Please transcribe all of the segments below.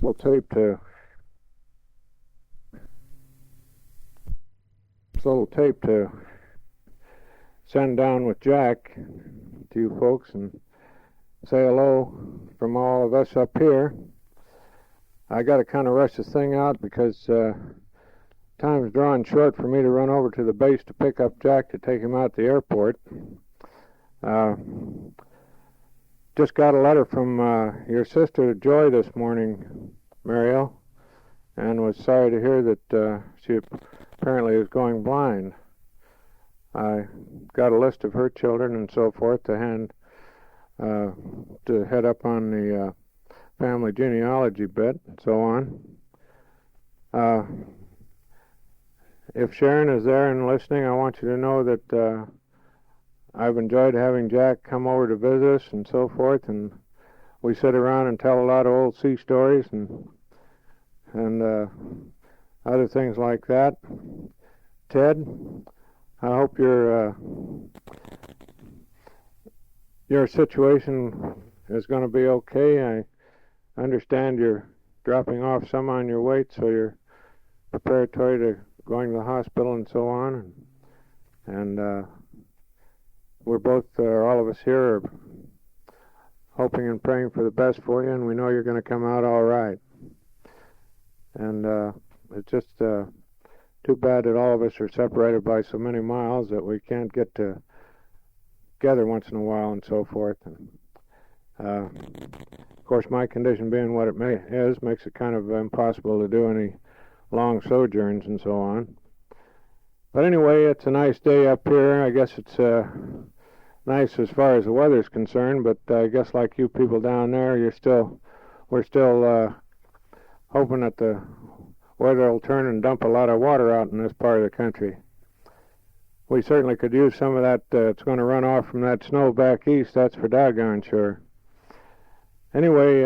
little tape to send down with Jack to you folks and say hello from all of us up here. I got to kind of rush this thing out because time's drawing short for me to run over to the base to pick up Jack to take him out to the airport. Just got a letter from your sister Joy this morning, Mariel, and was sorry to hear that she apparently is going blind. I got a list of her children and so forth to hand to head up on the family genealogy bit and so on. If Sharon is there and listening, I want you to know that I've enjoyed having Jack come over to visit us and so forth, and we sit around and tell a lot of old sea stories and other things like that. Ted, I hope your situation is going to be okay. I understand you're dropping off some on your weight, so you're preparatory to going to the hospital and so on. And we're both, all of us here, are hoping and praying for the best for you, and we know you're going to come out all right. And it's just too bad that all of us are separated by so many miles that we can't get together once in a while and so forth. And, of course, my condition being what it is makes it kind of impossible to do any long sojourns and so on. But anyway, it's a nice day up here. I guess it's nice as far as the weather's concerned, but I guess like you people down there, we're still hoping that the weather will turn and dump a lot of water out in this part of the country. We certainly could use some of that. It's going to run off from that snow back east, that's for doggone sure. Anyway,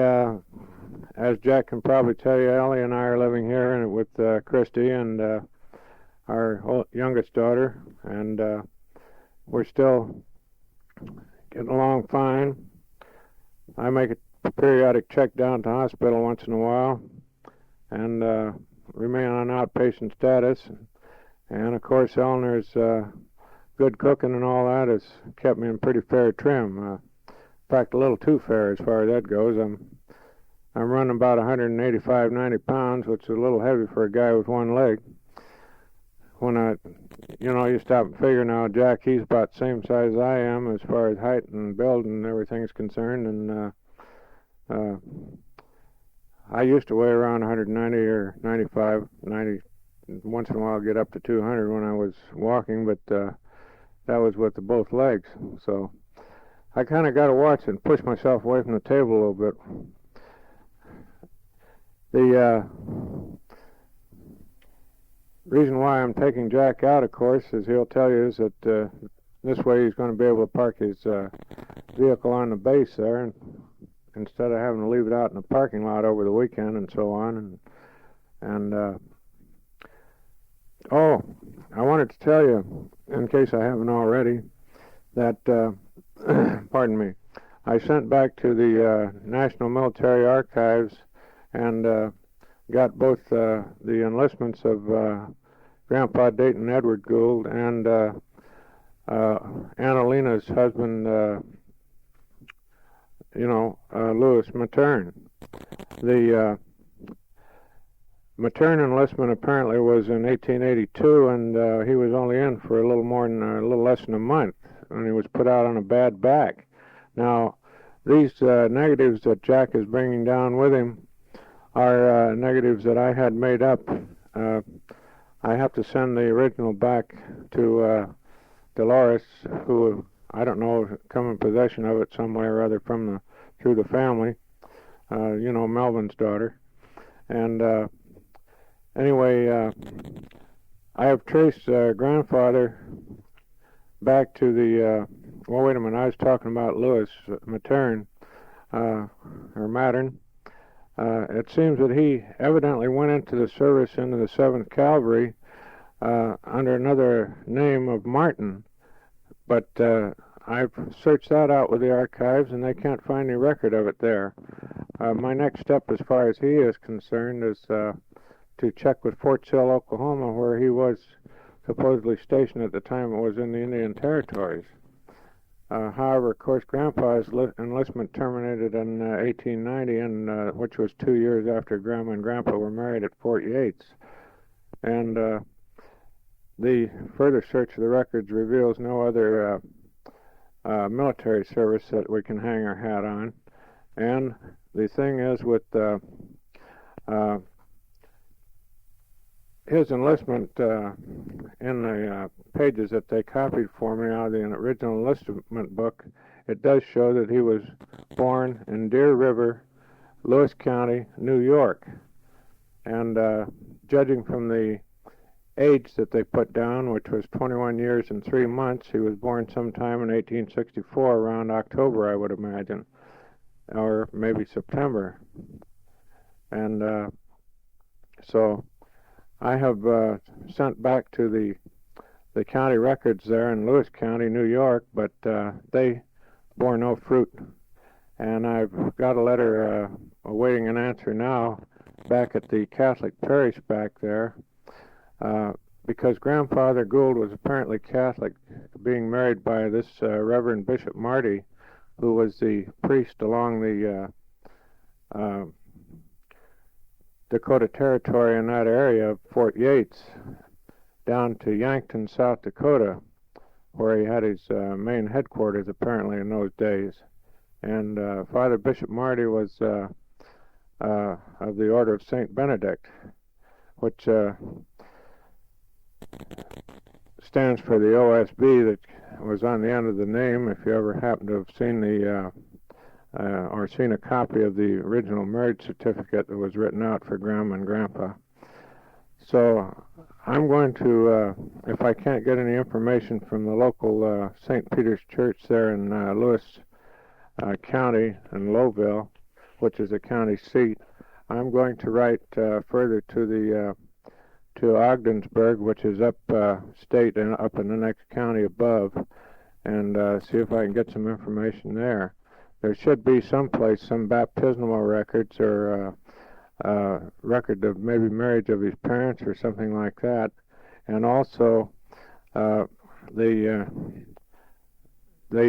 as Jack can probably tell you, Ellie and I are living here with Christy and our youngest daughter, and we're still getting along fine. I make a periodic check down to the hospital once in a while and remain on outpatient status. And of course, Eleanor's good cooking and all that has kept me in pretty fair trim. In fact, a little too fair as far as that goes. I'm running about 185, 90 pounds, which is a little heavy for a guy with one leg. When you stop and figure now, Jack, he's about the same size as I am as far as height and build and everything is concerned. And I used to weigh around 190 or 95, 90. Once in a while get up to 200 when I was walking, but that was with both legs. So I kind of got to watch and push myself away from the table a little bit. The reason why I'm taking Jack out, of course, as he'll tell you, is that this way he's going to be able to park his vehicle on the base there, and instead of having to leave it out in the parking lot over the weekend and so on. Oh, I wanted to tell you, in case I haven't already, that, pardon me, I sent back to the National Military Archives and got both the enlistments of Grandpa Dayton Edward Gould and Annalina's husband, Louis Matern. The Matern enlistment apparently was in 1882, and he was only in for a little less than a month, and he was put out on a bad back. Now, these negatives that Jack is bringing down with him are negatives that I had made up. I have to send the original back to Dolores, who I don't know, come in possession of it some way or other through the family. Melvin's daughter, and anyway, I have traced grandfather back to the, wait a minute, I was talking about Louis Matern, or Mattern. It seems that he evidently went into the service into the 7th Cavalry under another name of Martin, but I've searched that out with the archives and they can't find any record of it there. My next step, as far as he is concerned, is to check with Fort Sill, Oklahoma, where he was supposedly stationed at the time it was in the Indian Territories. However, of course, Grandpa's enlistment terminated in 1890, and which was 2 years after Grandma and Grandpa were married at Fort Yates. And the further search of the records reveals no other military service that we can hang our hat on. And the thing is, with his enlistment in the pages that they copied for me out of the original enlistment book, it does show that he was born in Deer River, Lewis County, New York. And judging from the age that they put down, which was 21 years and 3 months, he was born sometime in 1864, around October, I would imagine, or maybe September. And so I have sent back to the county records there in Lewis County, New York, but they bore no fruit. And I've got a letter awaiting an answer now back at the Catholic parish back there, because Grandfather Gould was apparently Catholic, being married by this Reverend Bishop Marty, who was the priest along the Dakota Territory in that area of Fort Yates down to Yankton, South Dakota, where he had his main headquarters apparently in those days. And Father Bishop Marty was of the Order of St. Benedict, which stands for the OSB that was on the end of the name, if you ever happen to have seen the or seen a copy of the original marriage certificate that was written out for Grandma and Grandpa. So I'm going to, if I can't get any information from the local St. Peter's Church there in Lewis County in Lowville, which is a county seat, I'm going to write further to the to Ogdensburg, which is up state and up in the next county above, and see if I can get some information there. There should be someplace some baptismal records or record of maybe marriage of his parents or something like that, and also they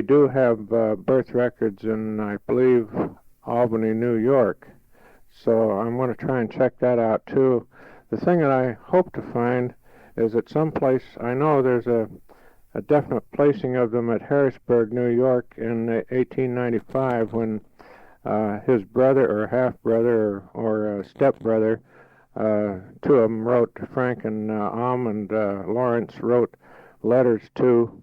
do have birth records in, I believe, Albany, New York. So I'm going to try and check that out too. The thing that I hope to find is that someplace, I know there's a definite placing of them at Harrisburg, New York in 1895 when his brother or half-brother or step-brother, two of them wrote, Frank and and Lawrence wrote letters to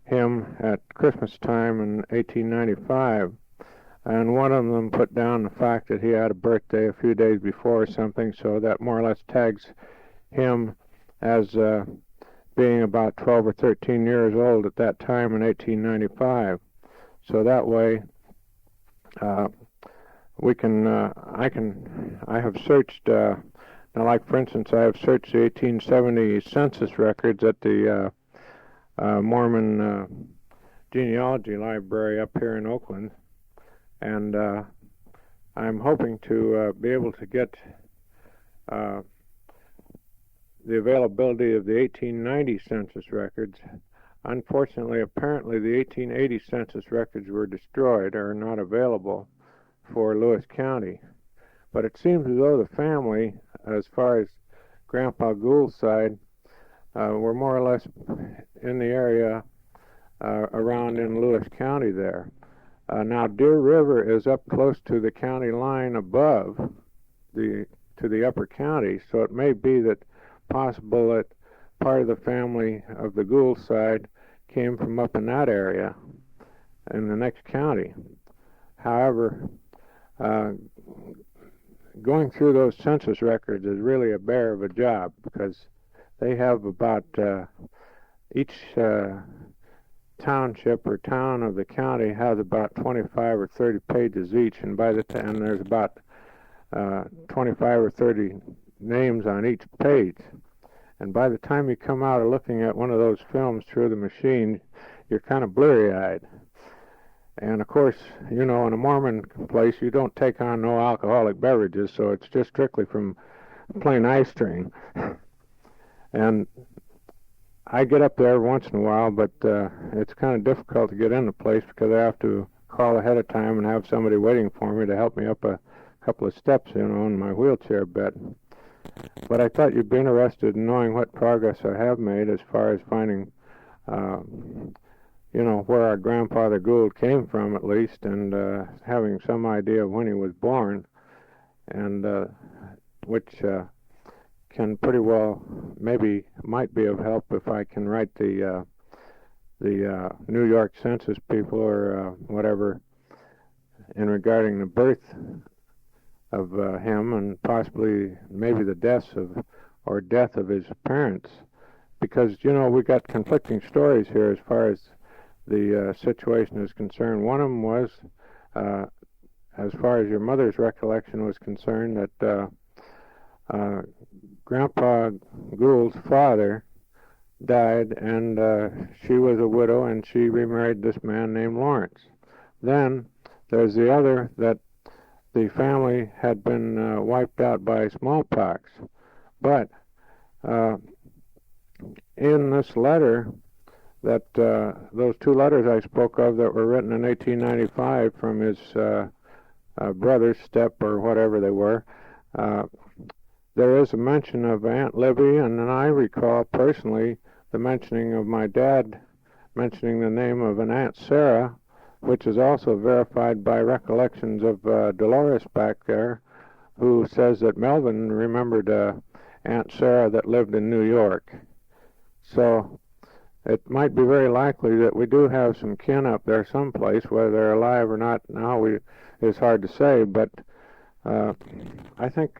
him at Christmas time in 1895. And one of them put down the fact that he had a birthday a few days before or something, so that more or less tags him as being about 12 or 13 years old at that time in 1895. So that way we can, I have searched, now like for instance, I have searched the 1870 census records at the Mormon Genealogy Library up here in Oakland, and I'm hoping to be able to get the availability of the 1890 census records. Unfortunately, apparently the 1880 census records were destroyed or are not available for Lewis County. But it seems as though the family, as far as Grandpa Gould's side, were more or less in the area around in Lewis County there. Now Deer River is up close to the county line above to the upper county, so it may be that possible that part of the family of the Gould side came from up in that area in the next county. However, going through those census records is really a bear of a job, because they have about each township or town of the county has about 25 or 30 pages each, and by the time there's about 25 or 30 names on each page. And by the time you come out of looking at one of those films through the machine, you're kind of bleary-eyed. And of course, you know, in a Mormon place, you don't take on no alcoholic beverages, so it's just strictly from plain ice train. And I get up there once in a while, but it's kind of difficult to get in the place because I have to call ahead of time and have somebody waiting for me to help me up a couple of steps, you know, in my wheelchair bed. But I thought you'd be interested in knowing what progress I have made as far as finding, you know, where our grandfather Gould came from at least, and having some idea of when he was born, and which can pretty well might be of help if I can write the New York census people or whatever in regarding the birth of him and possibly maybe the death of his parents, because you know we got conflicting stories here as far as the situation is concerned. One of them was, as far as your mother's recollection was concerned, that Grandpa Gould's father died, and she was a widow, and she remarried this man named Lawrence. Then there's the other, that the family had been wiped out by smallpox. But in this letter, that those two letters I spoke of that were written in 1895 from his brother's step or whatever they were, there is a mention of Aunt Libby, and then I recall personally the mentioning of my dad mentioning the name of an Aunt Sarah, which is also verified by recollections of Dolores back there, who says that Melvin remembered Aunt Sarah that lived in New York. So it might be very likely that we do have some kin up there someplace. Whether they're alive or not now is hard to say, but I think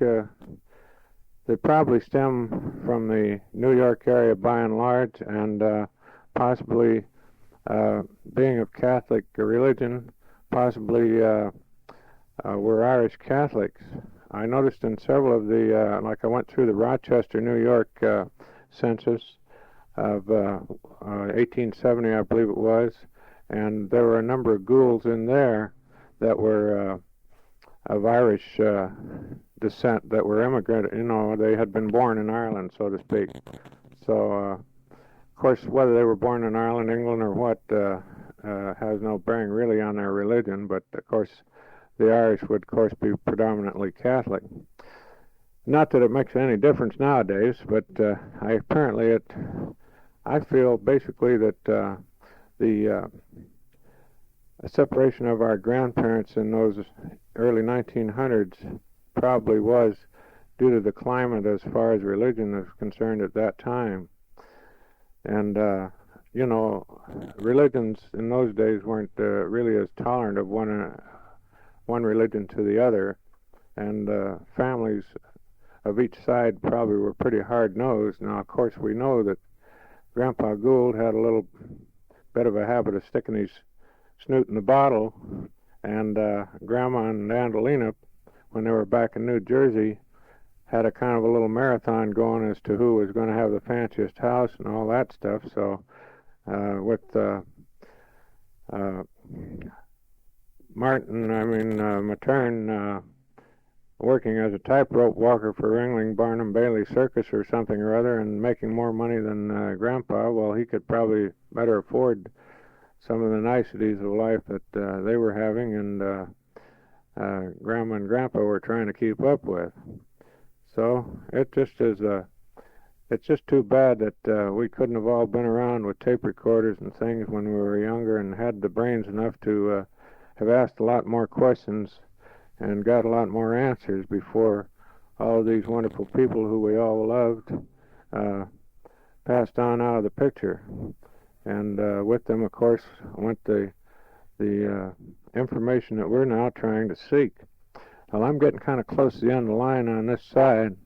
they probably stem from the New York area by and large, and possibly being of Catholic religion, possibly were Irish Catholics. I noticed in several of the, like I went through the Rochester, New York census of 1870, I believe it was, and there were a number of Goulds in there that were of Irish descent, that were immigrant, you know, they had been born in Ireland, so to speak. So, of course, whether they were born in Ireland, England, or what, has no bearing really on their religion, but of course the Irish would, of course, be predominantly Catholic. Not that it makes any difference nowadays, but I feel basically that the separation of our grandparents in those early 1900s probably was due to the climate as far as religion is concerned at that time. And, you know, religions in those days weren't really as tolerant of one religion to the other, and families of each side probably were pretty hard-nosed. Now, of course, we know that Grandpa Gould had a little bit of a habit of sticking his snoot in the bottle, and Grandma and Andalina, when they were back in New Jersey, had a kind of a little marathon going as to who was going to have the fanciest house and all that stuff. So with Matern working as a tightrope walker for Ringling Barnum Bailey Circus or something or other, and making more money than Grandpa, well, he could probably better afford some of the niceties of life that they were having, and Grandma and Grandpa were trying to keep up with. So it just is it's just too bad that we couldn't have all been around with tape recorders and things when we were younger and had the brains enough to have asked a lot more questions and got a lot more answers before all of these wonderful people who we all loved passed on out of the picture. And with them, of course, went the information that we're now trying to seek. Well, I'm getting kind of close to the end of the line on this side,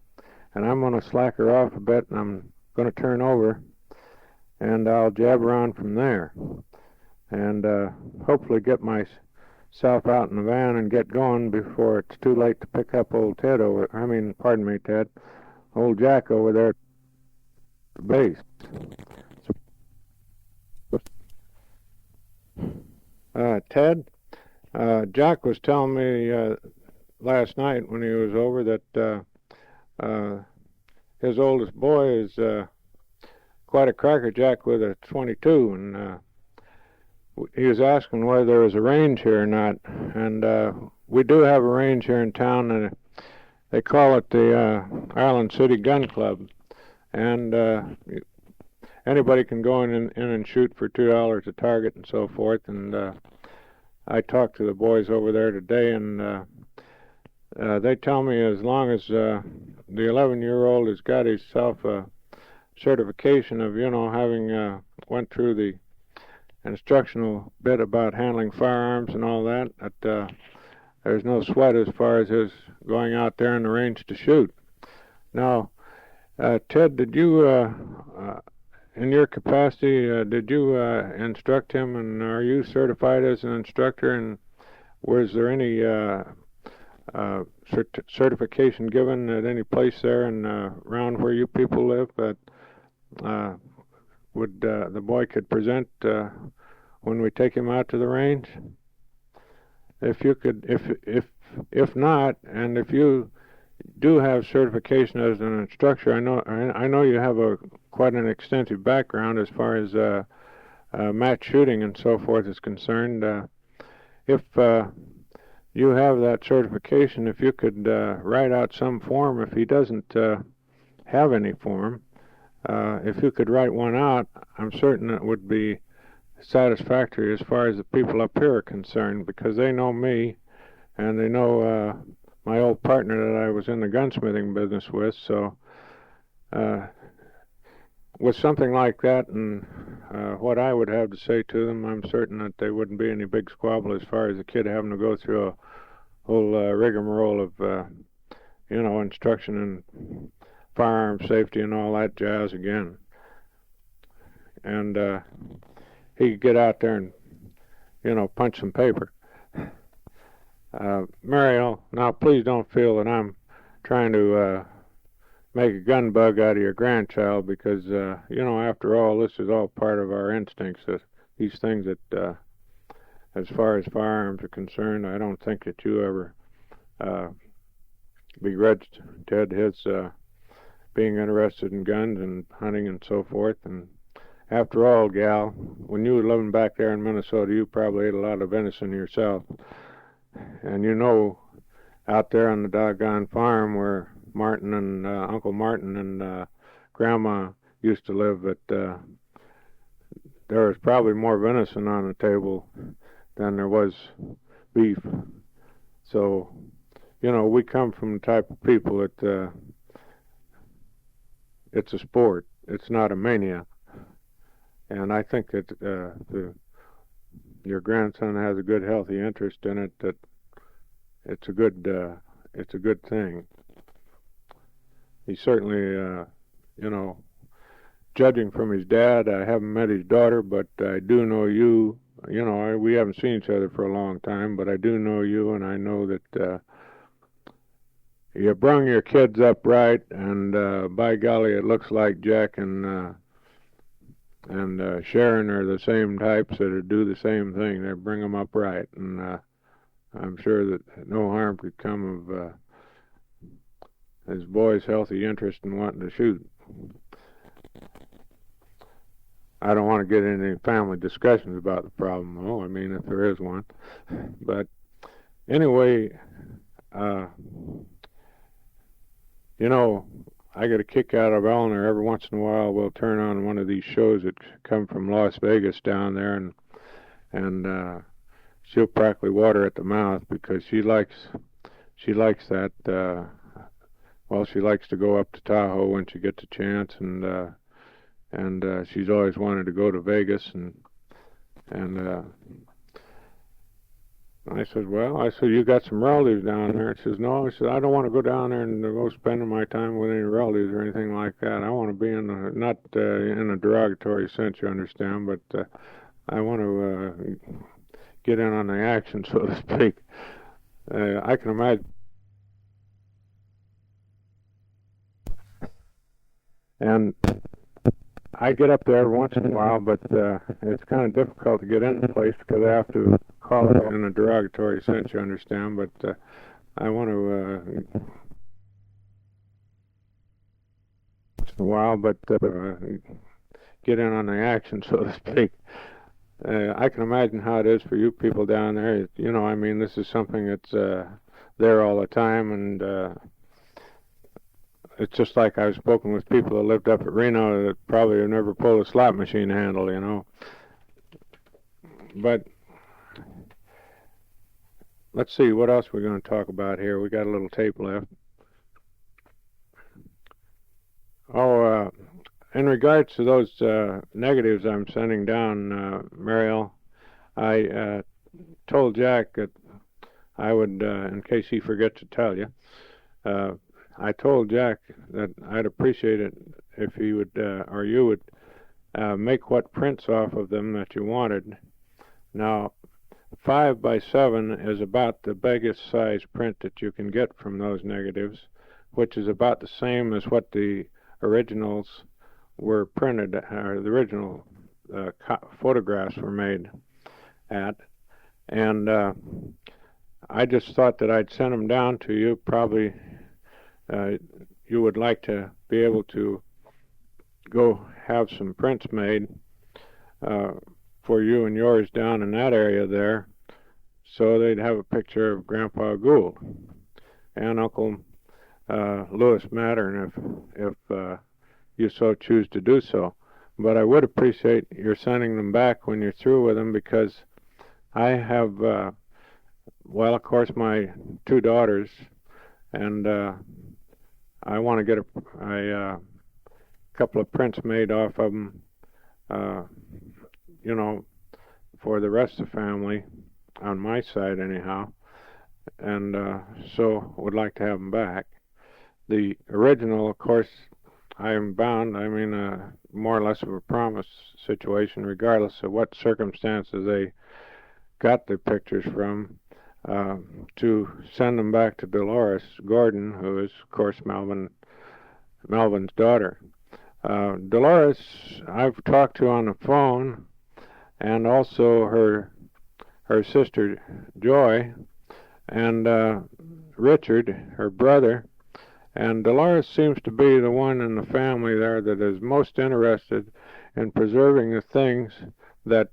and I'm going to slack her off a bit, and I'm going to turn over, and I'll jabber on from there, and hopefully get myself out in the van and get going before it's too late to pick up old Ted old Jack over there at the base. Ted, Jack was telling me last night when he was over that his oldest boy is quite a crackerjack with a 22, and he was asking whether there was a range here or not. And we do have a range here in town, and they call it the Ireland City Gun Club. And anybody can go in and shoot for $2 a target and so forth. And I talked to the boys over there today, and they tell me as long as the 11-year-old has got himself a certification of, having went through the instructional bit about handling firearms and all that, that there's no sweat as far as his going out there in the range to shoot. Now, Ted, did you, in your capacity, did you instruct him, and are you certified as an instructor, and was there any certification given at any place there and around where you people live that would the boy could present when we take him out to the range? If you could, if not, and if you do have certification as an instructor, I know you have quite an extensive background as far as match shooting and so forth is concerned. If you have that certification, if you could write out some form, if he doesn't have any form, if you could write one out, I'm certain it would be satisfactory as far as the people up here are concerned, because they know me and they know my old partner that I was in the gunsmithing business with. So with something like that and what I would have to say to them, I'm certain that there wouldn't be any big squabble as far as the kid having to go through a whole rigmarole of instruction and firearm safety and all that jazz again. And he could get out there and punch some paper. Mariel, now please don't feel that I'm trying to make a gun bug out of your grandchild, because after all, this is all part of our instincts. These things that as far as firearms are concerned, I don't think that you ever begrudged Ted his being interested in guns and hunting and so forth. And after all, gal, when you were living back there in Minnesota, you probably ate a lot of venison yourself. And out there on the doggone farm where Martin and Uncle Martin and Grandma used to live, that there was probably more venison on the table than there was beef. So, we come from the type of people that it's a sport. It's not a mania. And I think that your grandson has a good, healthy interest in it. That it's a good thing. He certainly, judging from his dad, I haven't met his daughter, but I do know you. We haven't seen each other for a long time, but I do know you, and I know that you brung your kids up right, and by golly, it looks like Jack and Sharon are the same types that do the same thing. They bring them up right, and I'm sure that no harm could come of his boy's healthy interest in wanting to shoot. I don't want to get into any family discussions about the problem, though. I mean, if there is one. But anyway, I get a kick out of Eleanor. Every once in a while we'll turn on one of these shows that come from Las Vegas down there, and she'll practically water at the mouth, because she likes that. She likes to go up to Tahoe when she gets a chance, and she's always wanted to go to Vegas, and I said, you got some relatives down there? She says, no. I said, I don't want to go down there and go spending my time with any relatives or anything like that. I want to be not in a derogatory sense, you understand, but I want to get in on the action, so to speak. I can imagine. And I get up there every once in a while, but it's kind of difficult to get in the place because I have to call it in a derogatory sense, you understand. But I want to once in a while, but get in on the action, so to speak. I can imagine how it is for you people down there. You know, I mean, this is something that's there all the time, and it's just like I've spoken with people that lived up at Reno that probably have never pulled a slot machine handle, you know. But let's see, what else we're going to talk about here. We got a little tape left. Oh, in regards to those negatives I'm sending down, Mariel, I told Jack that I would, in case he forgets to tell you, I told Jack that I'd appreciate it if he would, or you would, make what prints off of them that you wanted. Now, 5 by 7 is about the biggest size print that you can get from those negatives, which is about the same as what the originals were printed, or the original photographs were made at. And I just thought that I'd send them down to you. Probably you would like to be able to go have some prints made for you and yours down in that area there, so they'd have a picture of Grandpa Gould and Uncle Lewis Mattern if you so choose to do so. But I would appreciate your sending them back when you're through with them, because I have, well, of course, my 2 daughters, and I want to get a couple of prints made off of them, you know, for the rest of the family, on my side anyhow, and so would like to have them back. The original, of course, I am bound, I mean, more or less of a promise situation, regardless of what circumstances they got the pictures from, to send them back to Dolores Gordon, who is, of course, Melvin's daughter. Dolores, I've talked to on the phone, and also her sister Joy, and Richard, her brother, and Dolores seems to be the one in the family there that is most interested in preserving the things that,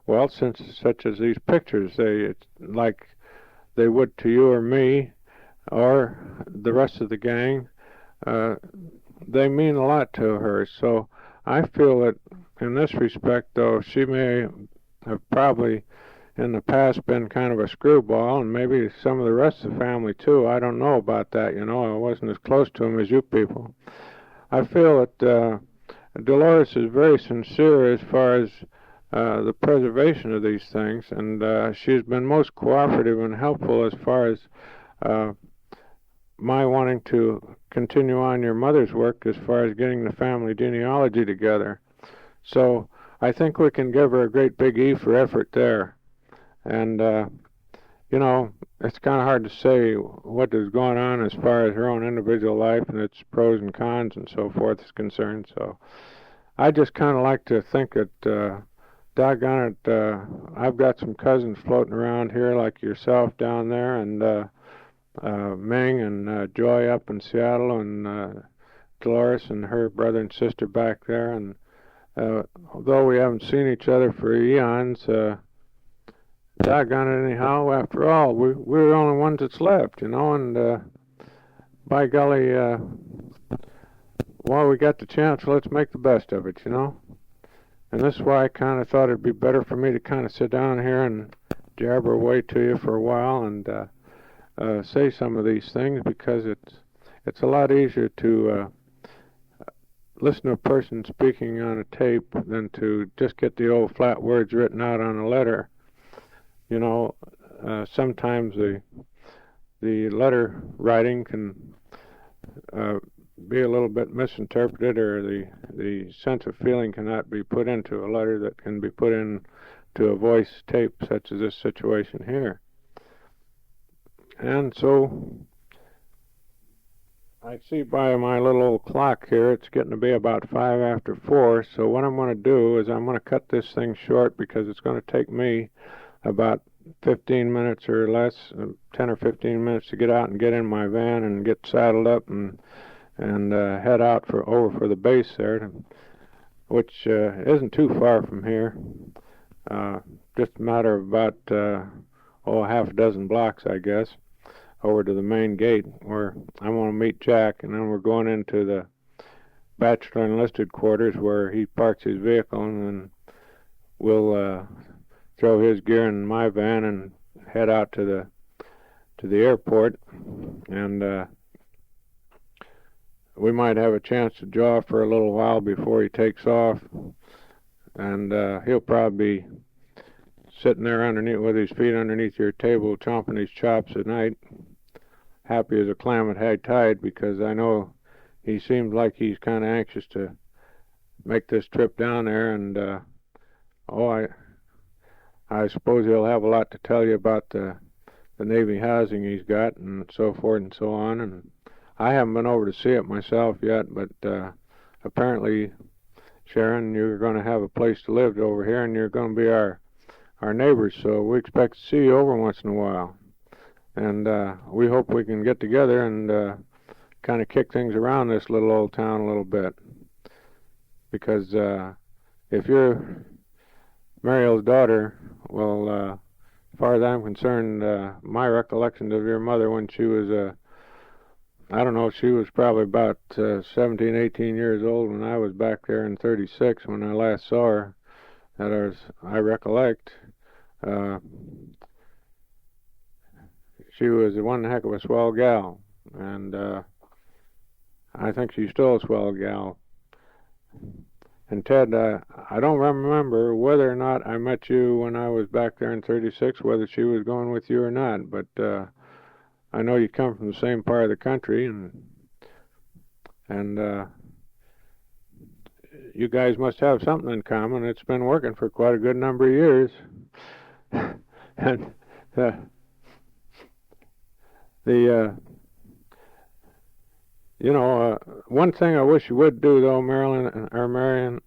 well, such as these pictures, it's like they would to you or me or the rest of the gang. They mean a lot to her. So I feel that in this respect, though, she may have probably in the past been kind of a screwball, and maybe some of the rest of the family too. I don't know about that, you know. I wasn't as close to them as you people. I feel that Dolores is very sincere as far as the preservation of these things, and she's been most cooperative and helpful as far as my wanting to continue on your mother's work as far as getting the family genealogy together. So I think we can give her a great big E for effort there. And, you know, it's kind of hard to say what is going on as far as her own individual life and its pros and cons and so forth is concerned. So I just kind of like to think that, doggone it, I've got some cousins floating around here like yourself down there, and Ming and Joy up in Seattle, and Dolores and her brother and sister back there. And although we haven't seen each other for eons, doggone it anyhow, after all, we're the only ones that's left, you know, and by golly, while we got the chance, let's make the best of it, you know. And this is why I kind of thought it'd be better for me to kind of sit down here and jabber away to you for a while and say some of these things, because it's a lot easier to listen to a person speaking on a tape than to just get the old flat words written out on a letter. You know, sometimes the letter writing can be a little bit misinterpreted, or the sense of feeling cannot be put into a letter that can be put into a voice tape, such as this situation here. And so I see by my little old clock here it's getting to be about 5 after 4, so what I'm going to do is I'm going to cut this thing short because it's going to take me about 15 minutes or less, 10 or 15 minutes to get out and get in my van and get saddled up and head out over for the base there, which isn't too far from here. Just a matter of about half a dozen blocks, I guess, over to the main gate where I want to meet Jack, and then we're going into the bachelor enlisted quarters where he parks his vehicle, and then we'll throw his gear in my van and head out to the airport, and we might have a chance to jaw for a little while before he takes off, and he'll probably be sitting there underneath with his feet underneath your table chomping his chops at night, happy as a clam at high tide, because I know he seems like he's kind of anxious to make this trip down there, and I suppose he'll have a lot to tell you about the Navy housing he's got and so forth and so on. And I haven't been over to see it myself yet, but apparently, Sharon, you're going to have a place to live over here, and you're going to be our neighbors, so we expect to see you over once in a while. And we hope we can get together and kind of kick things around this little old town a little bit. Because if you're Mariel's daughter, well, as far as I'm concerned, my recollections of your mother when she was, I don't know, she was probably about 17, 18 years old when I was back there in 36 when I last saw her, that I recollect. She was one heck of a swell gal, and I think she's still a swell gal. And Ted, I don't remember whether or not I met you when I was back there in 36, whether she was going with you or not, but I know you come from the same part of the country, and you guys must have something in common. It's been working for quite a good number of years. And one thing I wish you would do, though, Mariel,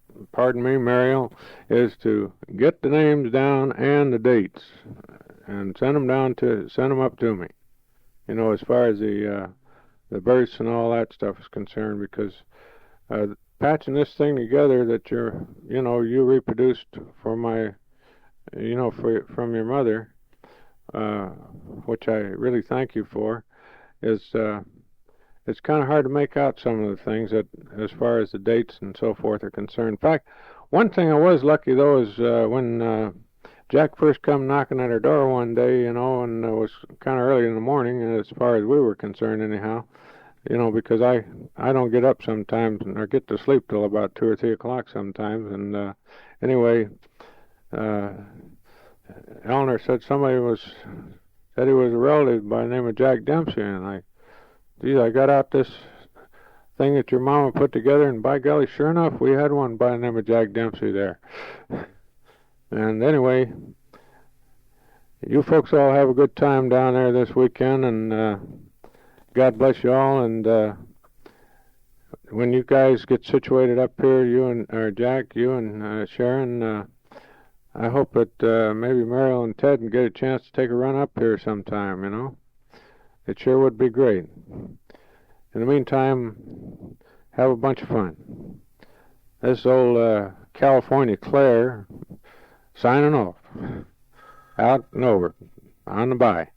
is to get the names down and the dates, and send them up to me. As far as the births and all that stuff is concerned, because patching this thing together that you reproduced for my, from your mother, which I really thank you for, is it's kind of hard to make out some of the things that, as far as the dates and so forth are concerned. In fact, one thing I was lucky, though, is when Jack first come knocking at our door one day, and it was kind of early in the morning, as far as we were concerned anyhow, because I don't get up sometimes or get to sleep till about 2 or 3 o'clock sometimes. And anyway, Eleanor said said he was a relative by the name of Jack Dempsey, and I got out this thing that your mama put together, and by golly, sure enough, we had one by the name of Jack Dempsey there. And anyway, you folks all have a good time down there this weekend, and God bless you all. And when you guys get situated up here, Jack, you and Sharon, I hope that maybe Mariel and Ted can get a chance to take a run up here sometime, It sure would be great. In the meantime, have a bunch of fun. This old California Clare signing off. Out and over. On the bye.